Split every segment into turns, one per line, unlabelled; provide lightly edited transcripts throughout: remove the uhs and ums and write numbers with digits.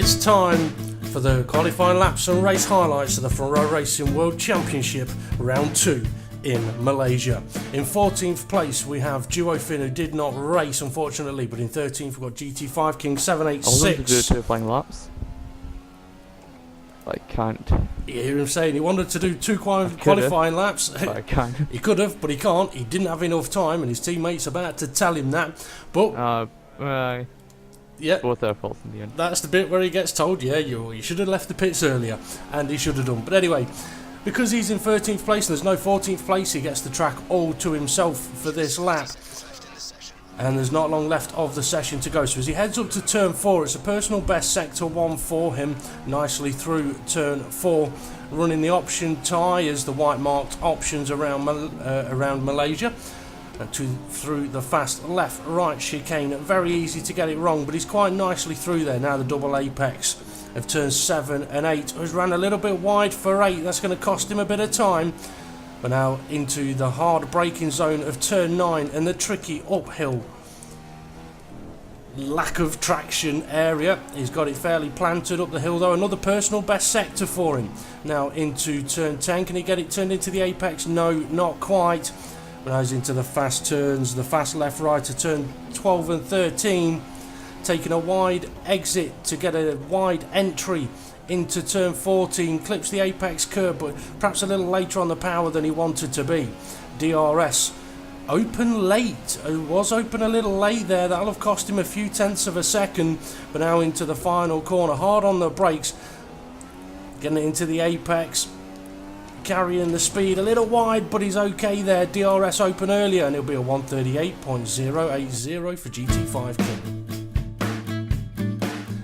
It's time for the qualifying laps and race highlights of the Front Row Racing World Championship Round 2 in Malaysia. In 14th place we have Duo Finn, who did not race unfortunately, but in 13th we've got GT5 King 786.
I wanted to do 2 qualifying laps. I can't.
You hear him saying he wanted to do 2 qualifying laps.
But I can't.
He could have, but he can't. He didn't have enough time, and his teammates about to tell him that. But yeah,
both their faults in the end.
That's the bit where he gets told, yeah, you should have left the pits earlier, and he should have done. But anyway, because he's in 13th place and there's no 14th place, he gets the track all to himself for this lap. And there's not long left of the session to go. So as he heads up to turn 4, it's a personal best sector 1 for him, nicely through turn 4, running the option tyres, the white marked options around Malaysia. And through the fast left-right chicane. Very easy to get it wrong, but he's quite nicely through there. Now the double apex of turns 7 and 8 has ran a little bit wide for 8. That's going to cost him a bit of time. But now into the hard braking zone of turn 9 and the tricky uphill lack of traction area. He's got it fairly planted up the hill though. Another personal best sector for him. Now into turn 10. Can he get it turned into the apex? No, not quite. Now he's into the fast turns, the fast left right to turn 12 and 13, taking a wide exit to get a wide entry into turn 14, clips the apex curb, but perhaps a little later on the power than he wanted to be. DRS open late, was open a little late there, that'll have cost him a few tenths of a second, but now into the final corner, hard on the brakes, getting it into the apex. Carrying the speed a little wide, but he's okay there. DRS open earlier, and it'll be a 138.080 for GT5 King.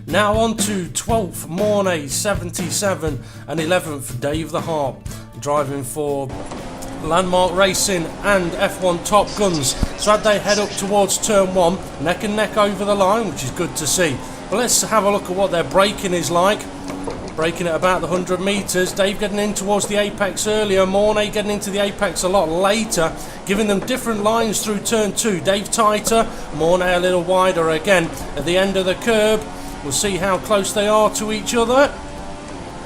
Now on to 12th, Mornay 77, and 11th, Dave the Harp, driving for Landmark Racing and F1 Top Guns. So they head up towards turn 1, neck and neck over the line, which is good to see. But let's have a look at what their braking is like. Braking at about the 100 metres. Dave getting in towards the apex earlier. Mornay getting into the apex a lot later, giving them different lines through turn 2. Dave tighter, Mornay a little wider again. At the end of the curb, we'll see how close they are to each other.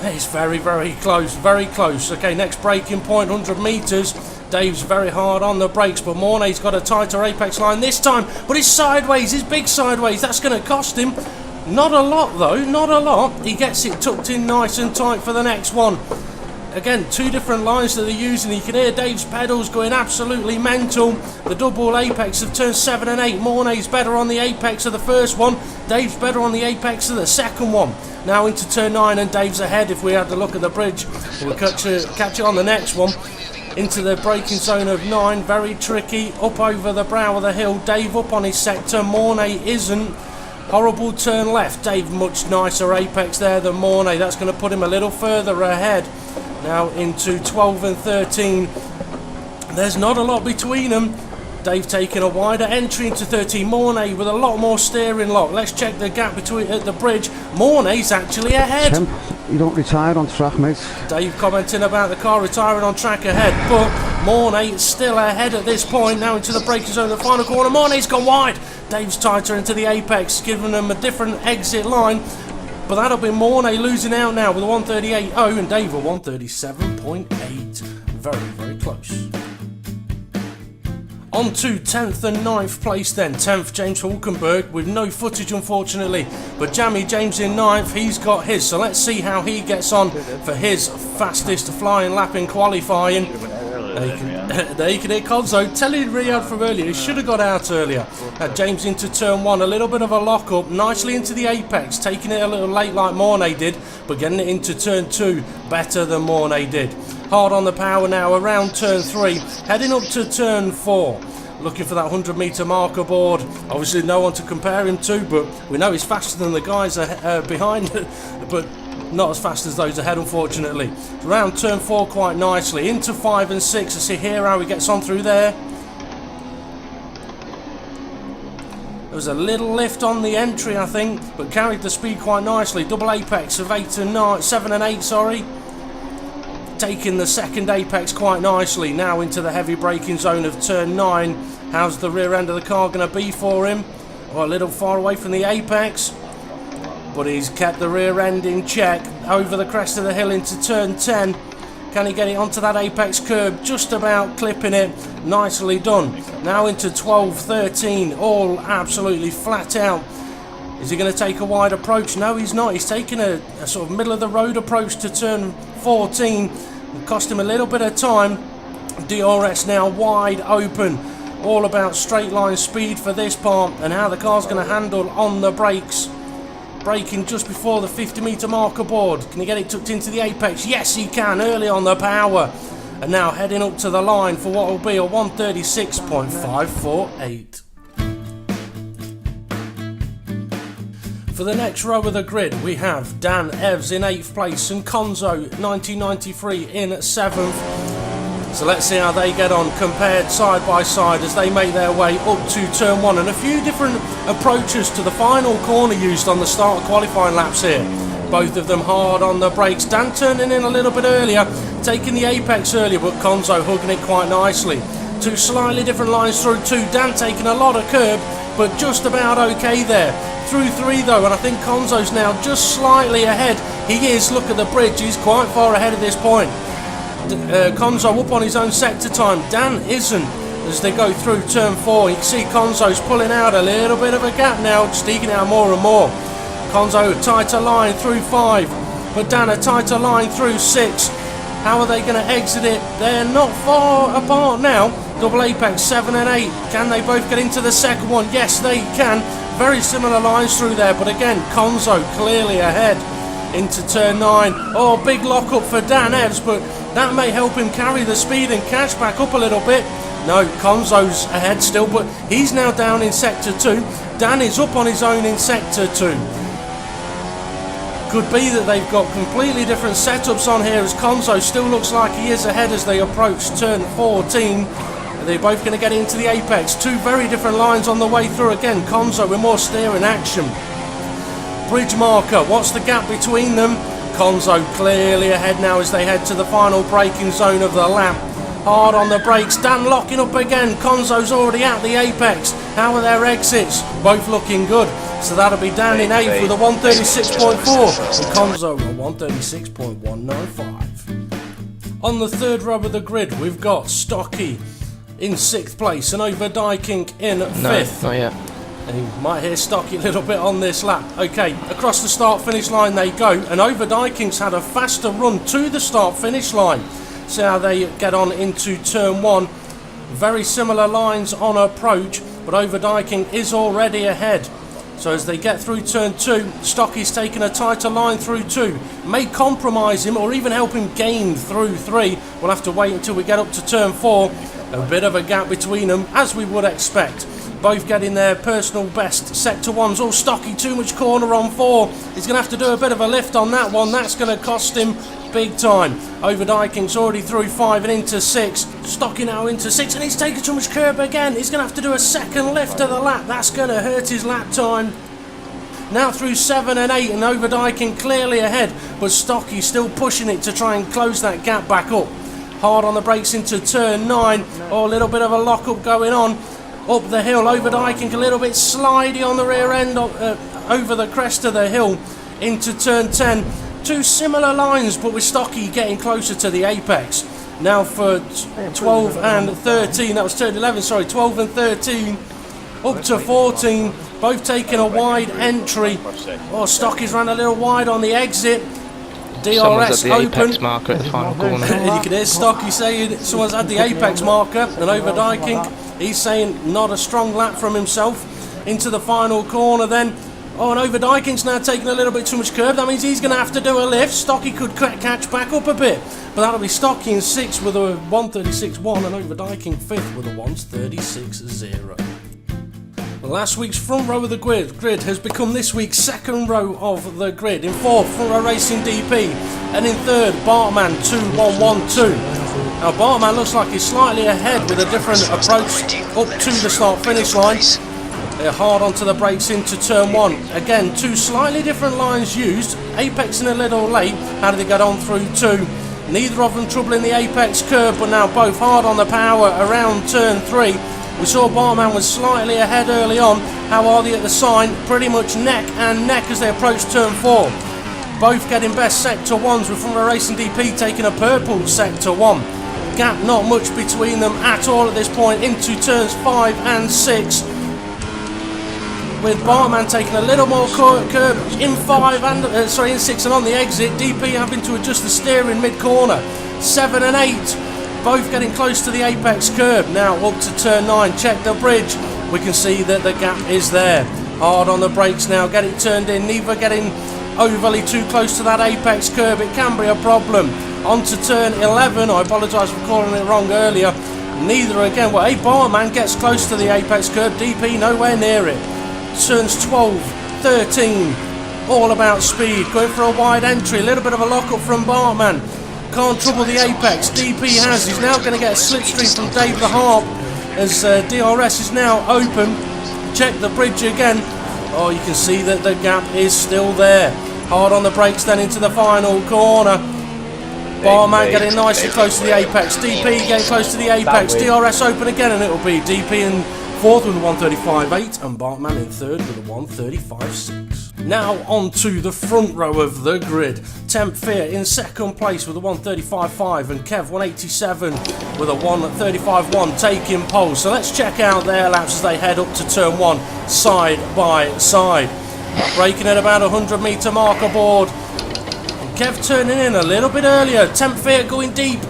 It's very, very close, very close. Okay, next braking point, 100 metres. Dave's very hard on the brakes, but Mornay's got a tighter apex line this time. But it's sideways, it's big sideways. That's going to cost him. Not a lot though, not a lot. He gets it tucked in nice and tight for the next one. Again, 2 different lines that they're using. You can hear Dave's pedals going absolutely mental. The double apex of turns 7 and 8. Mornay's better on the apex of the first one. Dave's better on the apex of the second one. Now into turn 9 and Dave's ahead. If we had to look at the bridge, we'll catch it on the next one. Into the braking zone of 9. Very tricky. Up over the brow of the hill. Dave up on his sector. Mornay isn't. Horrible turn left. Dave much nicer apex there than Mornay. That's going to put him a little further ahead. Now into 12 and 13. There's not a lot between them. Dave taking a wider entry into 13. Mornay with a lot more steering lock. Let's check the gap between at the bridge. Mornay's actually ahead.
Tim, you don't retire on track, mate.
Dave commenting about the car retiring on track ahead, but Mornay still ahead at this point. Now into the braking zone, the final corner. Mornay's gone wide. Dave's tighter into the apex, giving them a different exit line. But that'll be Mornay losing out now with a 138.0 and Dave a 137.8. Very, very close. On to 10th and 9th place then. 10th, JAMES-HULKENBERG, with no footage unfortunately. But Jammy James in 9th, he's got his. So let's see how he gets on for his fastest flying lap in qualifying. There you can hear Konzo telling Riyadh from earlier, he should have got out earlier. James into turn 1, a little bit of a lock up, nicely into the apex, taking it a little late like Mornay did, but getting it into turn 2 better than Mornay did. Hard on the power now around turn 3, heading up to turn 4. Looking for that 100 metre marker board. Obviously no one to compare him to, but we know he's faster than the guys behind, but not as fast as those ahead unfortunately. Around turn 4 quite nicely, into 5 and 6. Let's see here how he gets on through there. There was a little lift on the entry I think, but carried the speed quite nicely. Double apex of 7 and 8, sorry. Taking the second apex quite nicely. Now into the heavy braking zone of turn 9. How's the rear end of the car going to be for him? Oh, a little far away from the apex. but he's kept the rear end in check. Over the crest of the hill into turn 10. Can he get it onto that apex curb? Just about clipping it. Nicely done. Now into 12, 13, all absolutely flat out. Is he going to take a wide approach? No, he's not. He's taking a sort of middle of the road approach to turn 14. It cost him a little bit of time. DRS now wide open. All about straight line speed for this part and how the car's going to handle on the brakes. Braking just before the 50-metre marker board. Can he get it tucked into the apex? Yes, he can. Early on the power. And now heading up to the line for what will be a 136.548. For the next row of the grid, we have Dan Evs in 8th place and Konzo 1993 in 7th. So let's see how they get on compared side by side as they make their way up to turn 1. And a few different approaches to the final corner used on the start of qualifying laps here. Both of them hard on the brakes. Dan turning in a little bit earlier, taking the apex earlier, but Konzo hugging it quite nicely. Two slightly different lines through 2. Dan taking a lot of curb, but just about okay there. Through 3 though, and I think Konzo's now just slightly ahead. He is, look at the bridge, he's quite far ahead at this point. Konzo up on his own sector time. Dan isn't as they go through turn 4. You can see Konzo's pulling out a little bit of a gap now, just eking out more and more. Konzo a tighter line through 5, but Dan a tighter line through 6. How are they going to exit it? They're not far apart now. Double apex 7 and 8. Can they both get into the second one? Yes, they can. Very similar lines through there, but again, Konzo clearly ahead into turn 9. Oh, big lock up for Dan Evs, but that may help him carry the speed and catch back up a little bit. No, Konzo's ahead still, but he's now down in sector 2. Dan is up on his own in sector 2. Could be that they've got completely different setups on here as Konzo still looks like he is ahead as they approach turn 14. They're both going to get into the apex. Two very different lines on the way through. Again, Konzo with more steering action. Bridge marker, what's the gap between them? Konzo clearly ahead now as they head to the final braking zone of the lap. Hard on the brakes, Dan locking up again. Konzo's already at the apex. How are their exits? Both looking good. So that'll be Dan in 8th with a 136.4 and Konzo a 136.195. On the third row of the grid, we've got Stocky in 6th place and Overdyking in 5th.
No, not yet.
And you might hear Stocky a little bit on this lap. Okay, across the start-finish line they go, and Overdyking's had a faster run to the start-finish line. See how they get on into turn 1. Very similar lines on approach, but Overdyking is already ahead. So as they get through turn 2, Stocky's taking a tighter line through 2. May compromise him or even help him gain through 3. We'll have to wait until we get up to turn 4. A bit of a gap between them, as we would expect. Both getting their personal best. Sector 1's all Stocky, too much corner on 4. He's going to have to do a bit of a lift on that one. That's going to cost him big time. Overdyking's already through 5 and into 6. Stocky now into 6, and he's taking too much curb again. He's going to have to do a second lift of the lap. That's going to hurt his lap time. Now through 7 and 8, and Overdyking clearly ahead, but Stocky still pushing it to try and close that gap back up. Hard on the brakes into turn 9. Oh, a little bit of a lock-up going on. Up the hill, Overdyking a little bit slidey on the rear end over the crest of the hill into turn 10. Two similar lines, but with Stocky getting closer to the apex. Now for 12 and 13, that was turn 11, sorry, 12 and 13, up to 14, both taking a wide entry. Oh, Stocky's ran a little wide on the exit. DRS
at the
open.
apex marker at the final corner.
You can hear Stocky saying someone's had the apex marker, and Overdyking, he's saying not a strong lap from himself. Into the final corner then. Oh, and Overdyking's now taking a little bit too much curb. That means he's going to have to do a lift. Stocky could catch back up a bit. But that'll be Stocky in 6th with a 136.1 and Overdyking 5th with a 136.0. Last week's front row of the grid has become this week's second row of the grid. In 4th, front row racing DP. And in 3rd, Bartman 2112. Now Bartman looks like he's slightly ahead with a different approach up to the start-finish line. They're hard onto the brakes into turn 1. Again, two slightly different lines used. Apexing a little late. How did they get on through 2? Neither of them troubling the apex curb, but now both hard on the power around turn 3. We saw Bartman was slightly ahead early on. How are they at the sign? Pretty much neck and neck as they approach turn 4. Both getting best sector 1s, with Front Row Racing DP taking a purple sector 1. Gap not much between them at all at this point into turns 5 and 6. With Bartman taking a little more curb in 5 and in 6 and on the exit. DP having to adjust the steering mid-corner. 7 and 8, both getting close to the apex curb. Now up to turn 9, check the bridge. We can see that the gap is there. Hard on the brakes now, get it turned in, neither getting overly too close to that apex curb. It can be a problem. On to turn 11, I apologise for calling it wrong earlier. Neither again, well, Bartman gets close to the apex curb, DP nowhere near it. Turns 12, 13, all about speed, going for a wide entry, a little bit of a lock up from Bartman. Can't trouble the apex, DP has, he's now going to get a slipstream from Dave the Harp as DRS is now open. Check the bridge again. Oh, you can see that the gap is still there. Hard on the brakes then into the final corner. Bartman getting nicely close to the apex, DP getting close to the apex, DRS open again, and it'll be DP in 4th with a 135.8 and Bartman in 3rd with a 135.6. Now on to the front row of the grid. Temp Fear in 2nd place with a 135.5 and Kev 187 with a 135.1 taking pole. So let's check out their laps as they head up to turn 1 side by side. Braking at about 100 metre marker board. And Kev turning in a little bit earlier. Temp Fear going deep,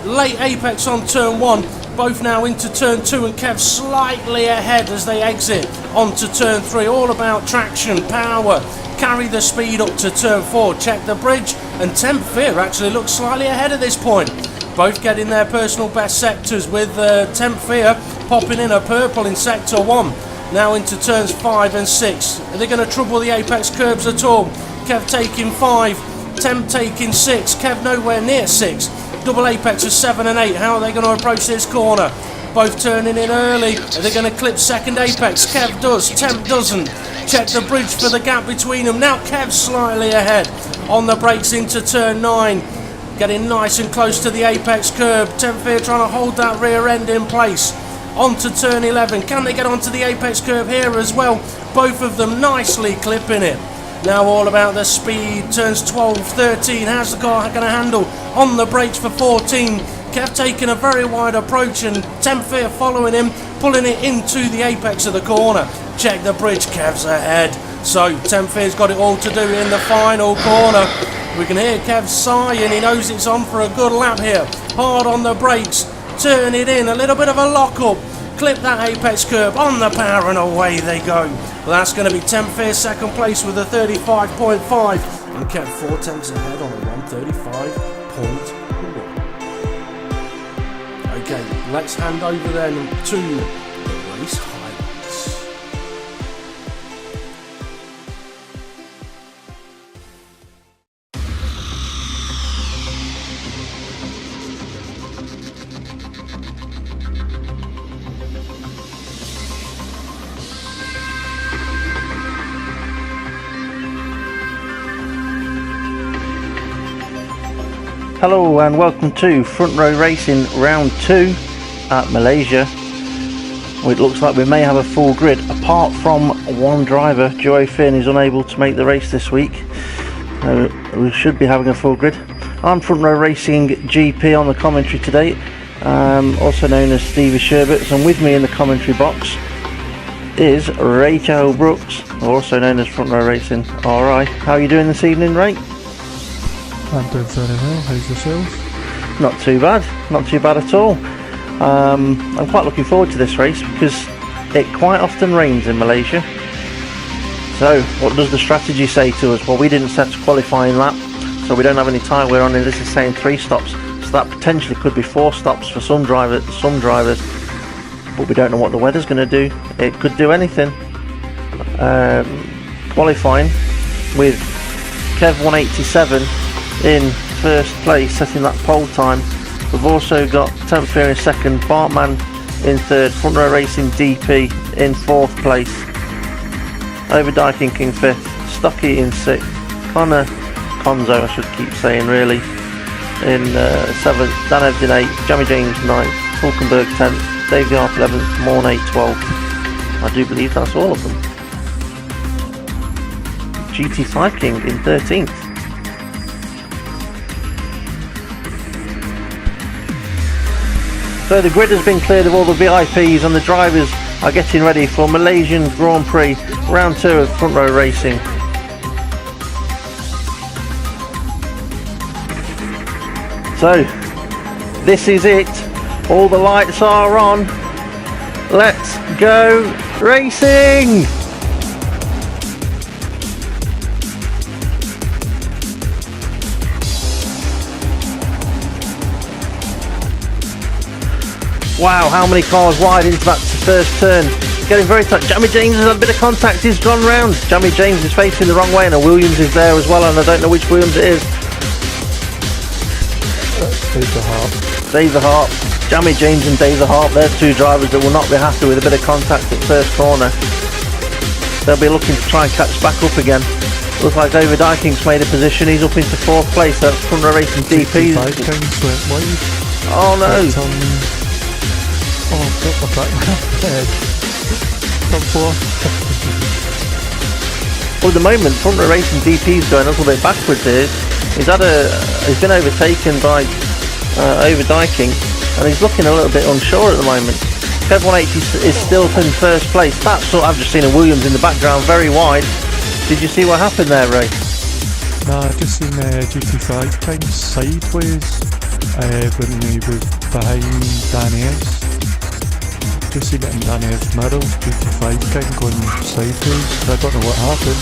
late apex on turn 1. Both now into turn 2 and Kev slightly ahead as they exit onto turn 3. All about traction, power, carry the speed up to turn 4. Check the bridge and Temp Fear actually looks slightly ahead at this point. Both getting their personal best sectors with Temp Fear popping in a purple in sector 1. Now into turns 5 and 6. Are they going to trouble the apex curbs at all? Kev taking 5, Temp taking 6, Kev nowhere near 6. Double apex of 7 and 8. How are they going to approach this corner? Both turning in early. Are they going to clip second apex? Kev does, Temp doesn't. Check the bridge for the gap between them. Now Kev slightly ahead. On the brakes into turn 9. Getting nice and close to the apex curb. Temp Fear trying to hold that rear end in place. On to turn 11. Can they get onto the apex curb here as well? Both of them nicely clipping it. Now all about the speed. Turns 12, 13. How's the car going to handle? On the brakes for 14. Kev taking a very wide approach and Temp Fear following him, pulling it into the apex of the corner. Check the bridge, Kev's ahead. So Temp Fear's got it all to do in the final corner. We can hear Kev sighing. He knows it's on for a good lap here. Hard on the brakes. Turn it in. A little bit of a lock up. Clip that apex curb on the power and away they go. Well, that's going to be Temp Fear 2nd place with a 35.5 and Kev 4 tenths ahead on a 135.1. Okay, let's hand over then to the race highlights.
Hello and welcome to Front Row Racing Round 2 at Malaysia. Well, it looks like we may have a full grid apart from one driver. Joey Finn is unable to make the race this week. We should be having a full grid. I'm Front Row Racing GP on the commentary today, also known as Stevie Sherbert, and with me in the commentary box is Rachel Brooks, also known as Front Row Racing RI. How are you doing this evening, Ray?
I'm doing fairly well. How's yourself?
Not too bad at all. I'm quite looking forward to this race because it quite often rains in Malaysia. So what does the strategy say to us? Well, we didn't set a qualifying lap, so we don't have any tyre wear on, and this is saying 3 stops, so that potentially could be 4 stops for some drivers, but we don't know what the weather's going to do. It could do anything. Qualifying with Kev 187 in 1st place, setting that pole time. We've also got Temp Fear in 2nd, Bartman in 3rd, Front Row Racing DP in 4th place, Overdyking King 5th, Stocky in 6th, Conzo I should keep saying in 7th, Dan Ebden 8th, Jamie James 9th, Hulkenberg 10th, Dave the Harp 11th, Mornay 12th. I do believe that's all of them. GT5 King in 13th. So the grid has been cleared of all the VIPs and the drivers are getting ready for Malaysian Grand Prix round 2 of front row racing. So this is it. All the lights are on. Let's go racing! Wow, how many cars wide into that first turn. Getting very tight. Jamie James has had a bit of contact. He's gone round. Jamie James is facing the wrong way and a Williams is there as well, and I don't know which Williams it is.
Dave the Harp.
Dave the Harp. Jamie James and Dave the Harp. They're two drivers that will not be happy with a bit of contact at first corner. They'll be looking to try and catch back up again. Looks like David Dyking's made a position. He's up into 4th place. That's front row racing DP. Oh no!
Oh, I've got my back head. Top 4.
Well, at the moment, front row racing DP's going a little bit backwards here. He's been overtaken by Overdyking, and he's looking a little bit unsure at the moment. Kev 180 is still in 1st place. I've just seen a Williams in the background, very wide. Did you see what happened there, Ray?
No, I just seen GT5 King sideways when he was behind Danny's. Just seen it in Danny's middle, GT5 King going sideways. I don't know what happened.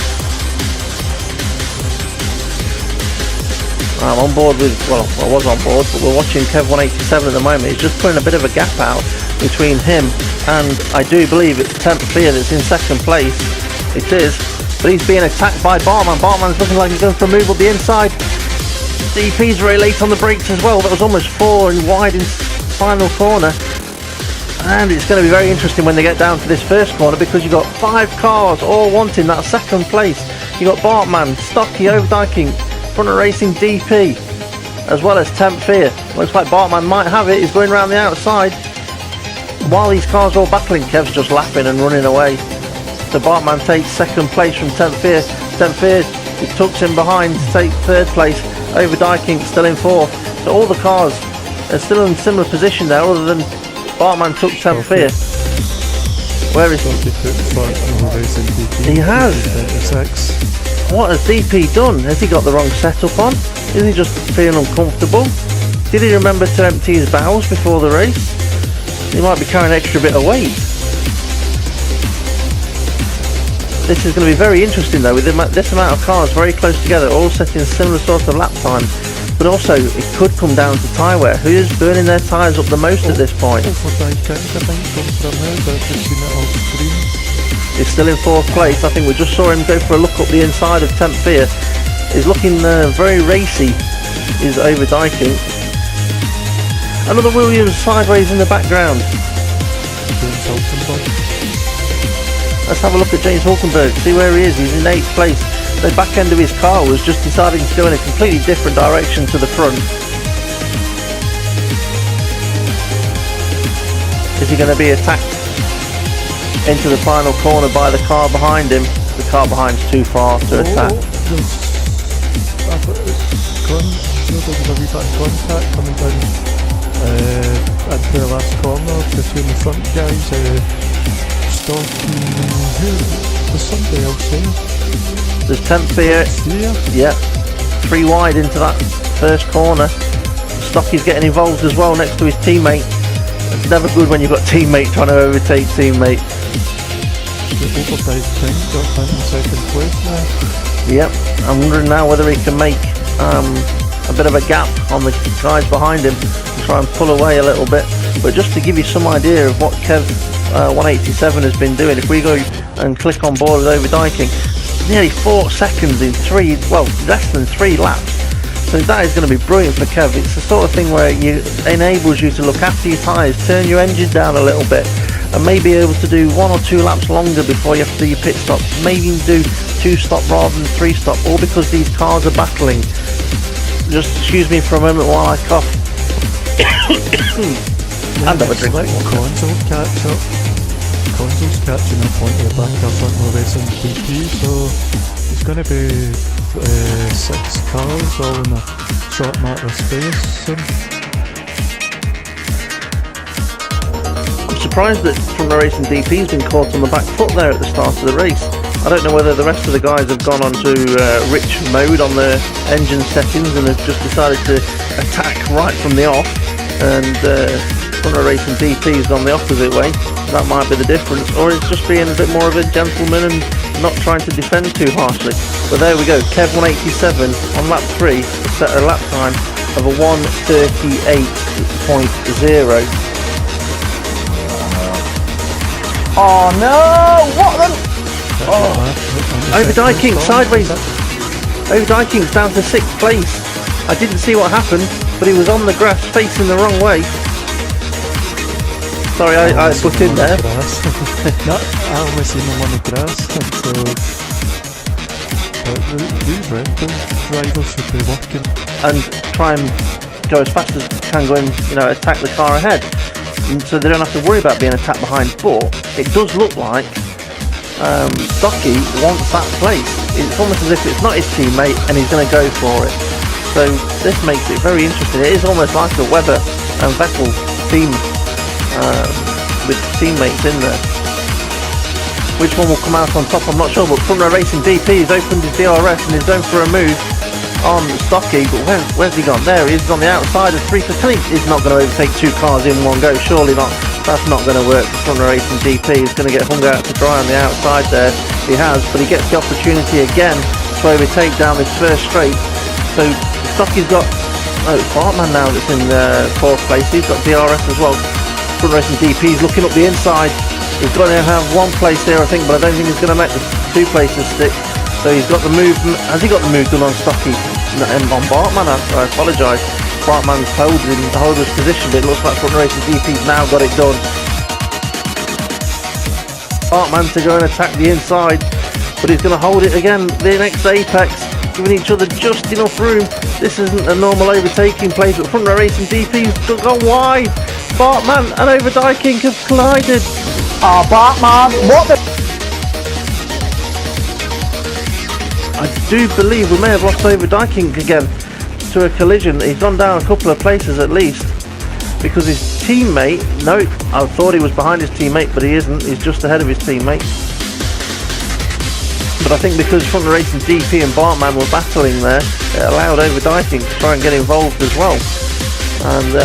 I'm on board with, well, I was on board, but we're watching Kev 187 at the moment. He's just putting a bit of a gap out between him and I do believe it's Temp Fear that's in 2nd place. It is, but he's being attacked by Bartman. Bartman's looking like he's going for a move up the inside. DP's very late on the brakes as well. That was almost 4 and wide in final corner. And it's going to be very interesting when they get down to this first corner because you've got 5 cars all wanting that 2nd place. You've got Bartman, Stocky, Overdyking, Front Row Racing DP, as well as Temp Fear. Looks like Bartman might have it. He's going around the outside. While these cars are all battling, Kev's just laughing and running away. So Bartman takes 2nd place from Temp Fear. Temp Fear tucks him behind to take 3rd place. Overdyking still in 4th. So all the cars are still in similar position there, other than Bartman took Temp Fear. Where is he? He has. What has DP done? Has he got the wrong setup on? Is he just feeling uncomfortable? Did he remember to empty his bowels before the race? He might be carrying an extra bit of weight. This is going to be very interesting though, with this amount of cars very close together, all setting similar sort of lap times. But also, it could come down to tyre wear. Who is burning their tyres up the most at this point? He's still in 4th place. I think we just saw him go for a look up the inside of Temp Fear. He's looking very racy, is Overdyking. Another Williams sideways in the background. Let's have a look at JAMES-HULKENBERG, see where he is. He's in 8th place. The back end of his car was just deciding to go in a completely different direction to the front. Is he going to be attacked into the final corner by the car behind him? The car behind's too far to attack.
There's a wee bit of contact coming down into the last corner between the front guys. There's somebody else there.
There's Temp Fear. Yeah, 3 wide into that first corner. Stocky's getting involved as well next to his teammate. It's never good when you've got teammate trying to overtake teammate. Yep, I'm wondering now whether he can make a bit of a gap on the guys behind him and try and pull away a little bit. But just to give you some idea of what Kev 187 has been doing, if we go and click on board with Overdyking, nearly 4 seconds in less than 3 laps. So that is going to be brilliant for Kev. It's the sort of thing where it enables you to look after your tyres, turn your engine down a little bit, and maybe able to do 1 or 2 laps longer before you have to do your pit stop. Maybe you can do 2 stop rather than 3 stop, all because these cars are battling. Just excuse me for a moment while I cough.
And have a drink.
Console catch up. Console's catching up onto the back of front row racing DP, so it's going to be 6 cars all in a short matter of space.
I'm surprised that Front Row Racing DP's been caught on the back foot there at the start of the race. I don't know whether the rest of the guys have gone on to rich mode on their engine settings and have just decided to attack right from the off, and Front Row Racing DP's gone the opposite way. That might be the difference, or it's just being a bit more of a gentleman and not trying to defend too harshly. But there we go, Kev 187 on lap 3 set a lap time of a 1:38.0.
Oh no! What the?
Over Dyking sideways. Over Dyking's down to 6th place. I didn't see what happened, but he was on the grass facing the wrong way. Sorry, I put in there.
No, I only seen him on the grass, so these drivers should be working.
And try and go as fast as can, go and attack the car ahead, and so they don't have to worry about being attacked behind. But it does look like Stocky wants that place. It's almost as if it's not his teammate and he's going to go for it. So this makes it very interesting. It is almost like a Webber and Vettel team with teammates in there. Which one will come out on top, I'm not sure, but Front Row Racing DP has opened his DRS and is going for a move on Stocky, but where's he gone? There he is, on the outside of 3. He's not going to overtake 2 cars in one go, surely not. That's not going to work for Front Row Racing DP. He's going to get hung out to dry on the outside there. He has, but he gets the opportunity again to overtake down this first straight. So Stocky's got, it's Bartman now that's in 4th place. He's got DRS as well. Front Row Racing DP is looking up the inside. He's going to have 1 place there, I think, but I don't think he's going to make the 2 places stick. So he's got the move. Has he got the move done on Stocky? No, on Bartman, I apologise. Bartman's held his position, but it looks like Front Row Racing DP's now got it done. Bartman to go and attack the inside, but he's going to hold it again. The next apex, giving each other just enough room. This isn't a normal overtaking place, but Front Row Racing DP's gone wide. Bartman and Over Dyking have collided.
Oh, Bartman, what the?
I do believe we may have lost Over Dyking again to a collision. He's gone down a couple of places at least, because his teammate, no, I thought he was behind his teammate, but he isn't. He's just ahead of his teammate. But I think because Front Row Racing DP and Bartman were battling there, it allowed Over Dyking to try and get involved as well. And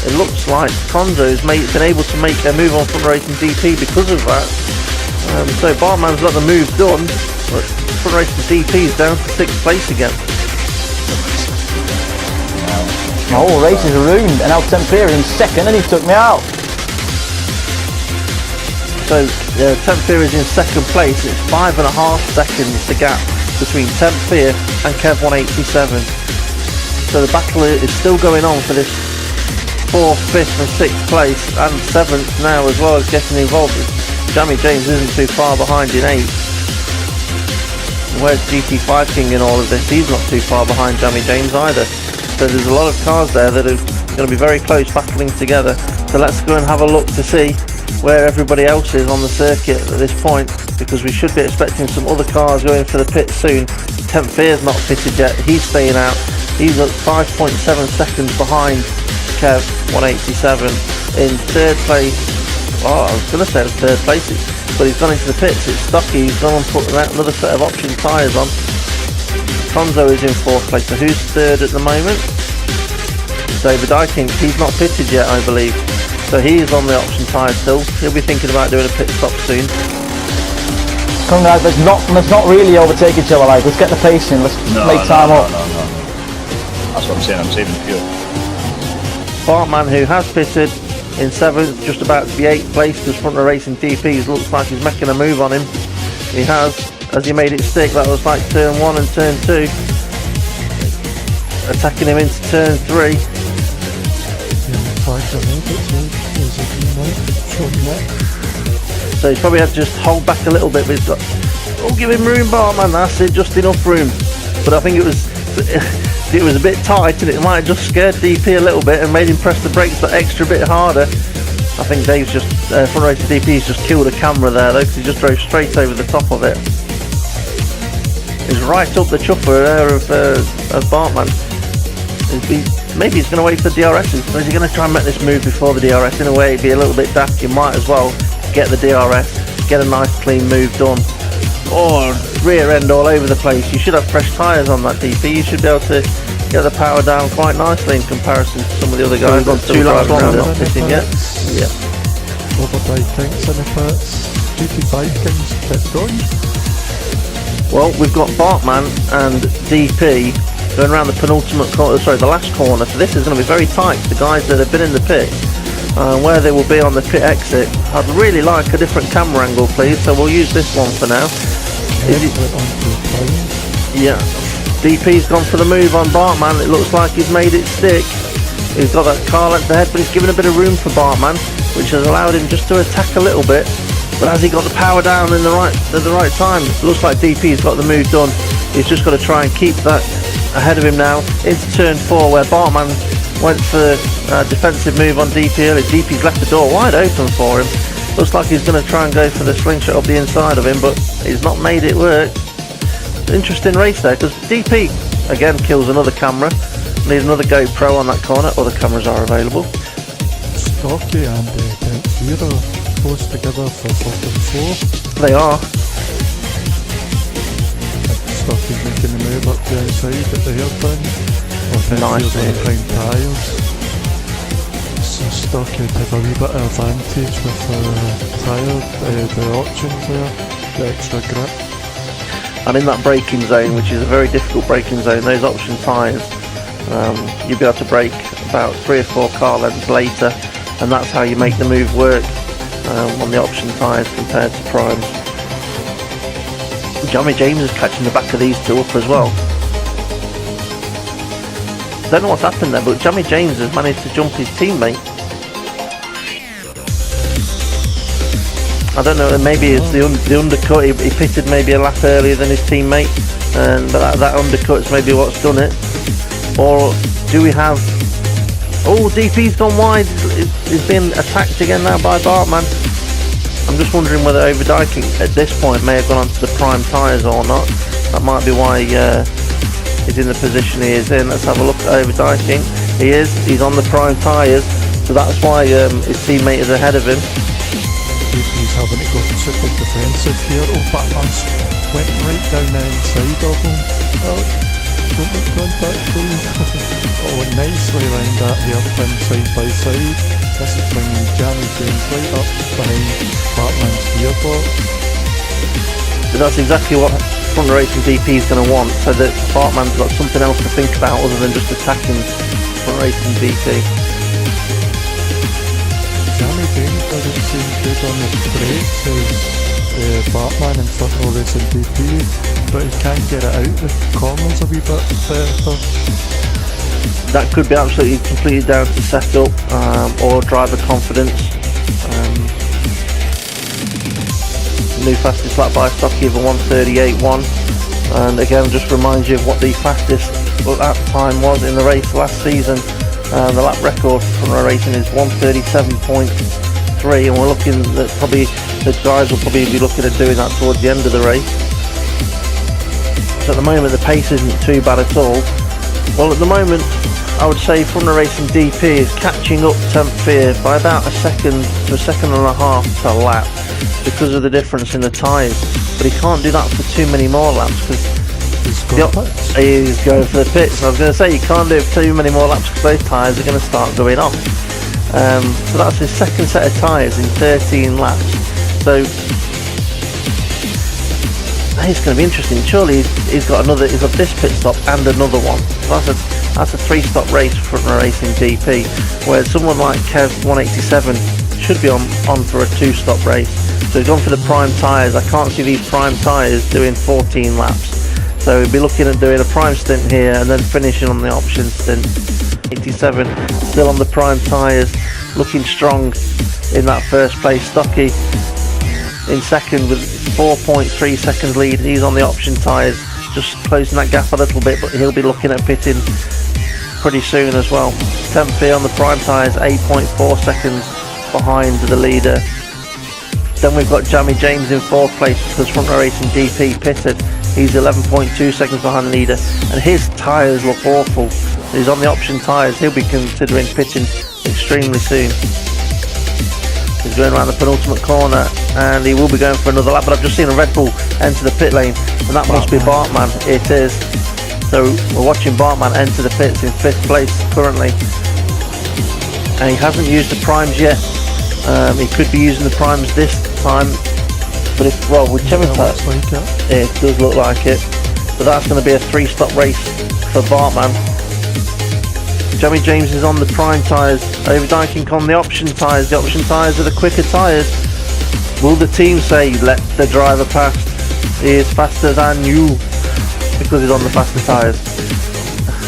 it looks like Conzo's been able to make a move on Front Row Racing DP because of that. So Bartman's got the move done, but Front Row Racing DP is down to 6th place again.
My whole race is ruined, and now Tempera in 2nd, and he took me out.
So Tempera is in 2nd place. It's 5.5 seconds the gap between Tempera and Kev 187. So the battle is still going on for this 4th, 5th and 6th place, and 7th now as well as getting involved. Jamie James isn't too far behind in 8th. Where's GT5 King in all of this? He's not too far behind Jamie James either. So there's a lot of cars there that are going to be very close, battling together. So let's go and have a look to see where everybody else is on the circuit at this point, because we should be expecting some other cars going for the pit soon. Tempera's not pitted yet, he's staying out. He's at 5.7 seconds behind Kev 187 in 3rd place. Oh, I was going to say the 3rd place, but he's gone into the pits. It's Stocky, he's gone and put another set of option tyres on. Conzo is in 4th place, so who's 3rd at the moment? David Dyking, he's not pitted yet, I believe. So he is on the option tyre still. He'll be thinking about doing a pit stop soon.
Come on, let's not really overtake each other, like, let's get the pace in, let's make time up.
No. That's what I'm saying, I'm saving fuel.
Bartman, who has pitted in 7th, just about to be 8th place, because Front Row Racing DP looks like he's making a move on him. He has, as he made it stick. That was like turn 1 and turn 2. Attacking him into turn 3. So he's probably had to just hold back a little bit, but he's got, give him room, Bartman, that's it, just enough room. But I think it was it was a bit tight and it might have just scared DP a little bit and made him press the brakes that extra bit harder. I think Dave's just, front racing DP's just killed a camera there though, because he just drove straight over the top of it. He's right up the chuffer there of Bartman. Maybe he's going to wait for DRS. Or is he going to try and make this move before the DRS? In a way, it'd be a little bit daft. You might as well get the DRS, get a nice clean move done. Oh, rear end all over the place. You should have fresh tyres on that DP. You should be able to get the power down quite nicely in comparison to some of the other guys.
Got 2 laps longer.
Not pitting yet. Yeah.
Overdrive tanks in the pits. GT5 Kings kept going.
Well, we've got Bartman and DP going around the penultimate corner, sorry, the last corner, so this is going to be very tight. The guys that have been in the pit, where they will be on the pit exit. I'd really like a different camera angle, please, so we'll use this one for now. Yeah, DP's gone for the move on Bartman. It looks like he's made it stick. He's got that car length ahead, but he's given a bit of room for Bartman, which has allowed him just to attack a little bit. But has he got the power down in at the right time? It looks like DP's got the move done. He's just got to try and keep that ahead of him now into turn 4, where Bartman went for a defensive move on DP early. DP's left the door wide open for him. Looks like he's going to try and go for the slingshot up the inside of him, but he's not made it work. Interesting race there, because DP again kills another camera. Need another GoPro on that corner. Other cameras are available.
Stocky and Bent are close together for bottom 4.
They are.
Stocky's making the move up the outside at the hairpin.
Nice
on the prime tyres. So Stocky would have a wee bit of advantage with the options there, the extra grip.
And in that braking zone, which is a very difficult braking zone, those option tyres, you'll be able to brake about 3 or 4 car lengths later, and that's how you make the move work on the option tyres compared to primes. James is catching the back of these two up as well. Don't know what's happened there, but James has managed to jump his teammate. I don't know, maybe it's the undercut. He pitted maybe a lap earlier than his teammate, but that undercut's maybe what's done it. Or do we have... Oh, DP's gone wide. He's being attacked again now by Bartman. I'm just wondering whether overdiking at this point may have gone onto the prime tyres or not. That might be why he's in the position he is in. Let's have a look at overdiking. He is. He's on the prime tyres, so that's why his teammate is ahead of him.
DP's having to go super defensive here. Oh, Batman's went right down the inside of him. Oh, don't make contact, please. Oh, nicely lined that hairpin side by side. This is bringing James right up behind Batman's gearbox.
But that's exactly what front racing DP is going to want, so that Bartman's got something else to think about other than just attacking front racing DP.
James doesn't seem good on the brakes as Bartman in front of racing DP, but he can get it out the corners a wee bit better.
That could be absolutely completely down to setup or driver confidence. New fastest lap by Stocky of a 1:38.1, and again just reminds you of what the fastest lap time was in the race last season. The lap record for racing is 1:37.3, and we're looking at probably the guys will probably be looking at doing that towards the end of the race. So at the moment the pace isn't too bad at all. Well, at the moment I would say front racing DP is catching up Temp Fear by about a second to a second and a half per lap because of the difference in the tyres, but he can't do that for too many more laps because he's going for the pits. I was going to say you can't do it for too many more laps because those tyres are going to start going off. So that's his second set of tyres in 13 laps. So it's going to be interesting. Surely he's got this pit stop and another one. So that's a 3-stop race for front racing DP, whereas someone like Kev 187 should be on for a 2-stop race. So he's gone for the prime tyres. I can't see these prime tyres doing 14 laps. So we'll be looking at doing a prime stint here and then finishing on the option stint. 87 still on the prime tyres, looking strong in that first place. Stocky in second with 4.3 seconds lead. He's on the option tyres. just closing that gap a little bit, but he'll be looking at pitting pretty soon as well. 10th here on the prime tyres, 8.4 seconds behind the leader. Then we've got Jamie James in 4th place because Front Row Racing DP pitted. He's 11.2 seconds behind the leader, and his tyres look awful. He's on the option tyres. He'll be considering pitting extremely soon. He's going around the penultimate corner, and he will be going for another lap, but I've just seen a Red Bull enter the pit lane, and that must be Bartman. It is. So we're watching Bartman enter the pits in 5th place currently, and he hasn't used the primes yet. He could be using the primes this time, but whichever time, it does look like it. But that's going to be a 3-stop race for Bartman. Jamie James is on the prime tyres, Overdyking on the option tyres. The option tyres are the quicker tyres. Will the team say, let the driver pass, he is faster than you, because he's on the faster tyres?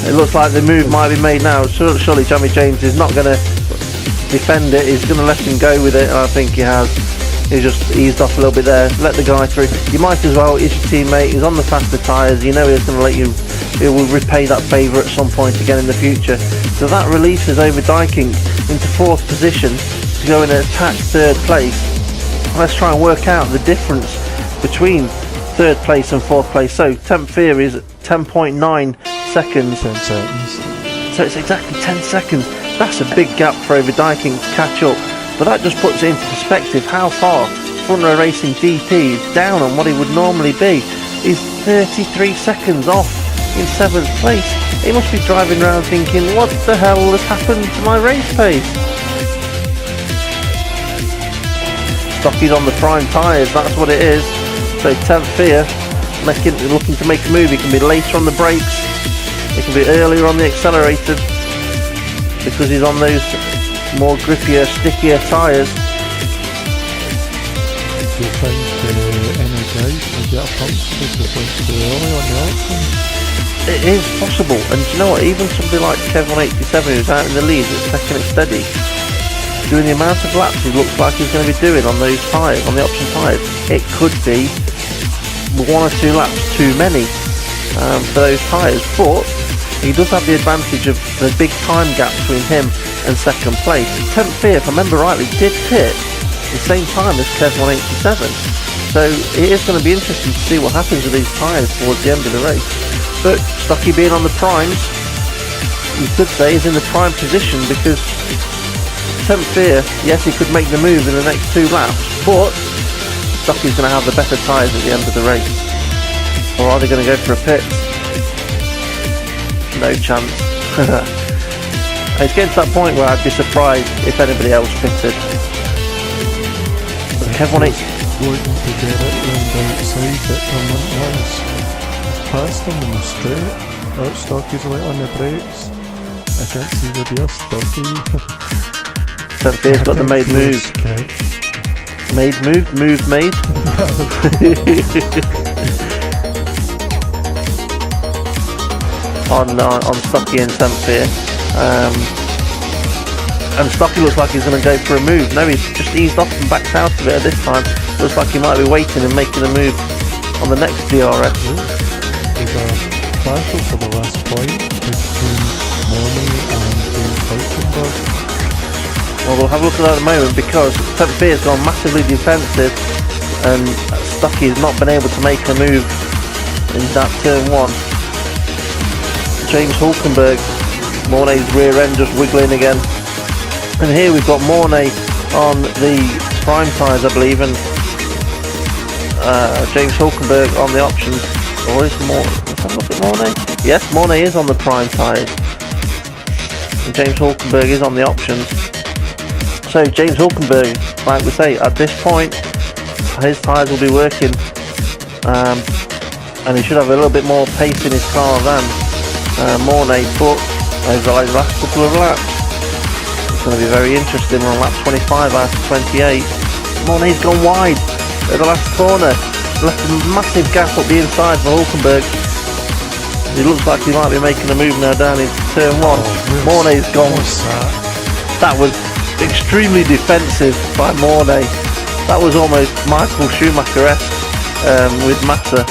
It looks like the move might be made now. Surely Jamie James is not going to defend it, he's going to let him go with it, and I think he has. He's just eased off a little bit there, let the guy through. You might as well, he's your teammate, he's on the faster tyres, you know he's going to let you, he will repay that favour at some point again in the future. So that releases Overdyking into 4th position to go and attack 3rd place. Let's try and work out the difference between 3rd place and 4th place. So 10th here is 10.9 seconds.
10 seconds.
So it's exactly 10 seconds. That's a big gap for Overdyking to catch up. But that just puts it into perspective how far Front Row Racing DP is down on what he would normally be. He's 33 seconds off in 7th place. He must be driving around thinking, what the hell has happened to my race pace? Stocky's on the prime tyres, that's what it is. So 10th here, looking to make a move. He can be later on the brakes, he can be earlier on the accelerator, because he's on those more grippier, stickier tyres.
Do you think Energize will get a pump because they're going too early on the option?
It is possible, and do you know what, even somebody like Kev187 who's out in the lead that's taking it steady, doing the amount of laps he looks like he's going to be doing on those tyres, on the option tyres, it could be 1 or 2 laps too many for those tyres, but he does have the advantage of the big time gap between him and 2nd place. 10th here, if I remember rightly, did pit the same time as Kev187, so it is going to be interesting to see what happens with these tyres towards the end of the race. But Stocky being on the primes, you could say is in the prime position, because 10th here, yes, he could make the move in the next 2 laps, but Stocky's going to have the better tyres at the end of the race. Or are they going to go for a pit? No chance. It's getting to that point where I'd be surprised if anybody else pitted. But Kev187
looking to get it round outside but coming once. Past him in the straight. Stocky's light on the brakes. I can't see where the Stocky.
10th here's got the made move. Made move? Move made? on Stocky and 10th here. And Stocky looks like he's going to go for a move. No, he's just eased off and backed out of it at this time. Looks like he might be waiting and making a move on the next DRS.
There's a battle for the last point between Morley and JAMES-HULKENBERG.
Well, we'll have a look at that in a moment, because 10th here has gone massively defensive and Stocky has not been able to make a move in that turn 1. JAMES-HULKENBERG, Mornay's rear end just wiggling again. And here we've got Mornay on the prime tyres, I believe, and JAMES-HULKENBERG on the options. Or is let's have a look at Mornay. Yes, Mornay is on the prime tyres. And JAMES-HULKENBERG is on the options. So JAMES-HULKENBERG, like we say, at this point, his tyres will be working. And he should have a little bit more pace in his car than Mornay, but over the last couple of laps, it's going to be very interesting. On lap 25 out of 28, Mornay's gone wide at the last corner, left a massive gap up the inside for Hulkenberg. It looks like he might be making a move now down into turn 1. Mornay's gone. That was extremely defensive by Mornay. That was almost Michael Schumacher-esque with Massa.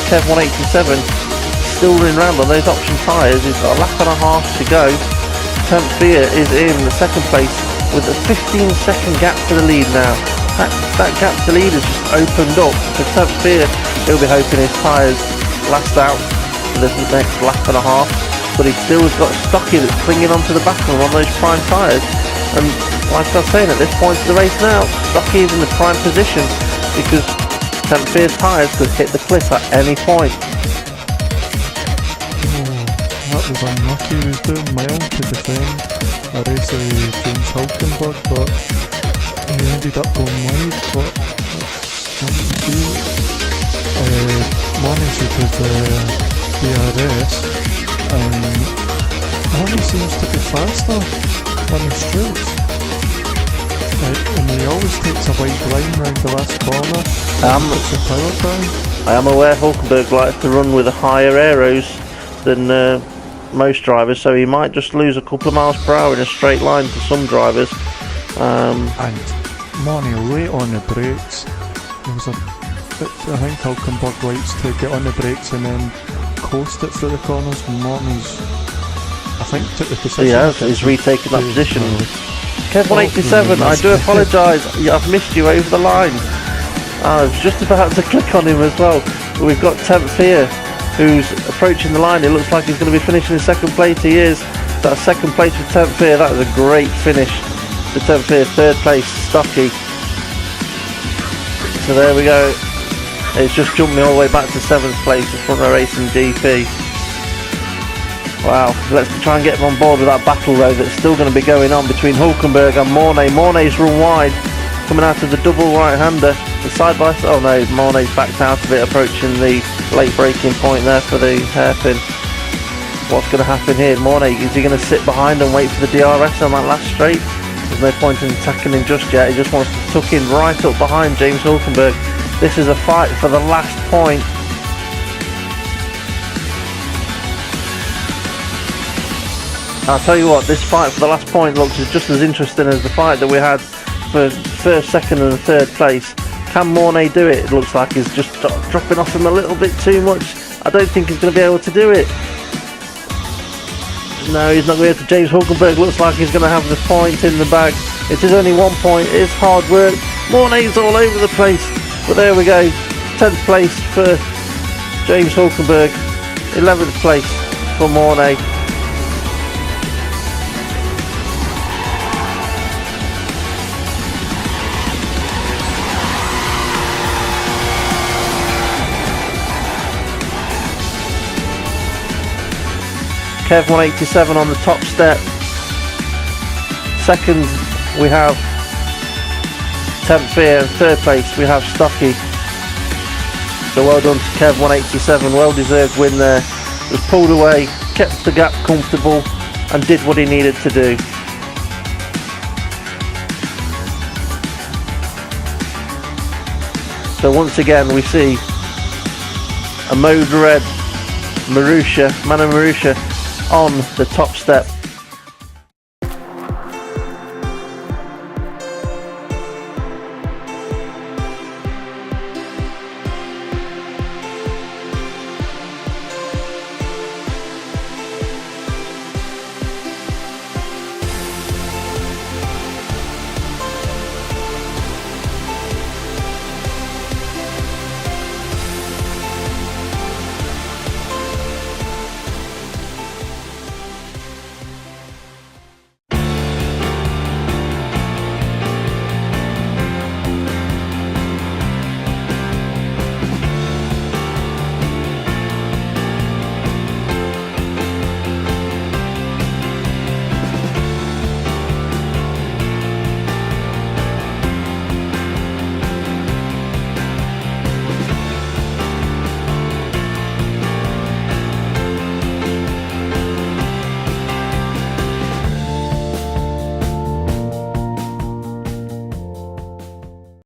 Kev 187 still running round on those option tyres. He's got a lap and a half to go. Temp Fear is in the second place with a 15-second gap to the lead now. That gap to the lead has just opened up for Temp Fear. He'll be hoping his tyres last out for the next lap and a half, but he still has got Stocky that's clinging onto the back of him on those prime tyres. And like I was saying, at this point of the race now, Stocky is in the prime position because Temp Fear's tyres could hit the cliff at any point.
That was unlucky. He was doing well to defend a race of JAMES-HULKENBERG, but he ended up going wide. But managed with DRS, and Money seems to be faster on the straights. And he always takes a wide line round the last corner. It's a power down.
I am aware Hulkenberg likes to run with higher aeros than most drivers, so he might just lose a couple of miles per hour in a straight line to some drivers.
And Money late on the brakes. I think Hulkenberg likes to get on the brakes and then coast it through the corners. Money's, I think, took the position.
Yeah, he's retaken that position. Kev 187, I do apologise, I've missed you over the line. I was just about to click on him as well. We've got Temp Fear, who's approaching the line. It looks like he's going to be finishing in second place. He is. That's second place for Temp Fear. That was a great finish for Temp Fear. Third place, Stocky. So there we go. It's just jumped me all the way back to 7th place for Front Row Racing GP. Wow, let's try and get him on board with that battle though that's still going to be going on between Hulkenberg and Mornay. Mornay's run wide, coming out of the double right-hander. The side by side, oh no, Mornay's backed out of it, approaching the late braking point there for the hairpin. What's going to happen here? Mornay, is he going to sit behind and wait for the DRS on that last straight? There's no point in attacking him just yet. He just wants to tuck in right up behind James Hulkenberg. This is a fight for the last point. I'll tell you what, this fight for the last point looks just as interesting as the fight that we had for first, second and third place. Can Mornay do it? It looks like he's just dropping off him a little bit too much. I don't think he's going to be able to do it. No, he's not going to be able to. James Hulkenberg looks like he's going to have the point in the bag. It is only 1 point. It is hard work. Mornay's all over the place. But there we go. 10th place for James Hulkenberg. 11th place for Mornay. Kev 187 on the top step. Second we have Temp Fear, and third place we have Stocky. So well done to Kev 187, well deserved win there. Was pulled away, kept the gap comfortable and did what he needed to do. So once again we see a mode red Marussia, Marussia on the top step.